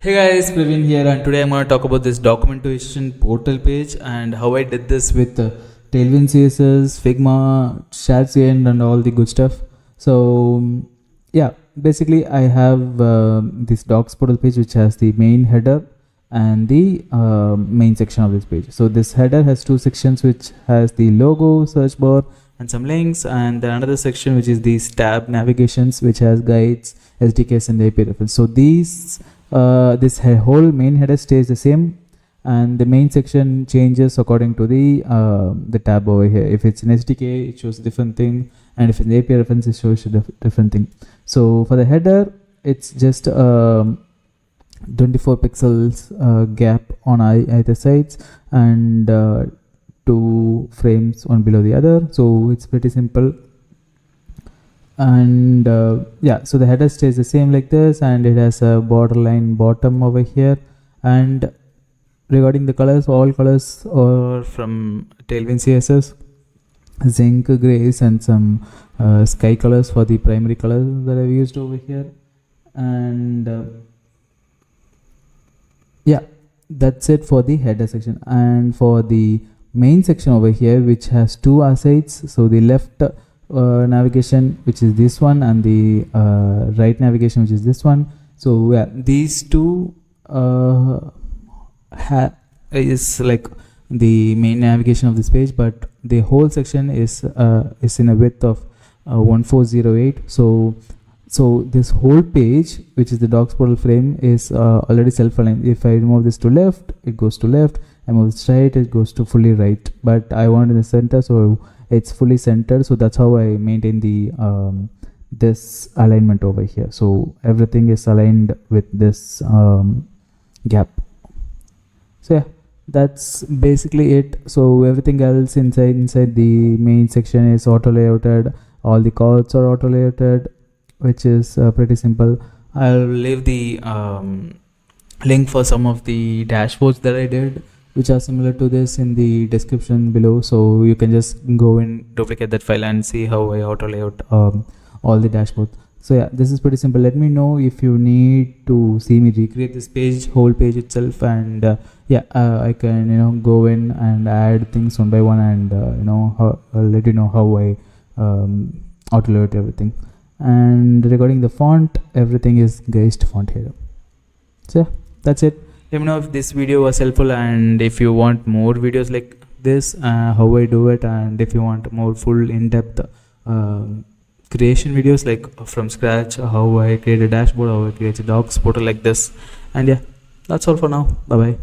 Hey guys, Praveen here, and today I'm going to talk about this documentation portal page and how I did this with Tailwind CSS, Figma, Shadcn, and all the good stuff. So yeah, basically I have this docs portal page which has the main header and the main section of this page. So this header has two sections which has the logo, search bar, and some links, and then another section which is these tab navigations which has guides, SDKs, and API reference. So these this whole main header stays the same, and the main section changes according to the tab over here. If it's an SDK, it shows a different thing, and if it's an API reference, it shows a different thing. So for the header, it's just 24 pixels gap on either sides, and 2 frames one below the other. So it's pretty simple. And yeah, so the header stays the same like this, and it has a borderline bottom over here. And regarding the colors, all colors are from Tailwind CSS, zinc grays, and some sky colors for the primary colors that I've used over here. And yeah, that's it for the header section. And for the main section over here, which has two assets, so the left navigation, which is this one, and the right navigation, which is this one. So yeah, these two is like the main navigation of this page, but the whole section is in a width of 1408. So this whole page, which is the docs portal frame, is already self-aligned. If I remove this to left, it goes to left. I move this right, it goes to fully right. But I want it in the center, so it's fully centered. So that's how I maintain the this alignment over here. So everything is aligned with this gap. So yeah, that's basically it. So everything else inside the main section is auto layouted. All the calls are auto layouted, which is pretty simple. I'll leave the link for some of the dashboards that I did, which are similar to this, in the description below. So you can just go and duplicate that file and see how I auto layout all the dashboards. So yeah, this is pretty simple. Let me know if you need to see me recreate this whole page itself, and yeah, I can go in and add things one by one, and I'll let you know how I auto layout everything. And regarding the font, everything is Geist font here. So yeah, that's it. Let me know if this video was helpful, and if you want more videos like this, how I do it, and if you want more full in-depth creation videos like from scratch, how I create a dashboard, how I create a docs portal like this. And yeah, that's all for now. Bye bye.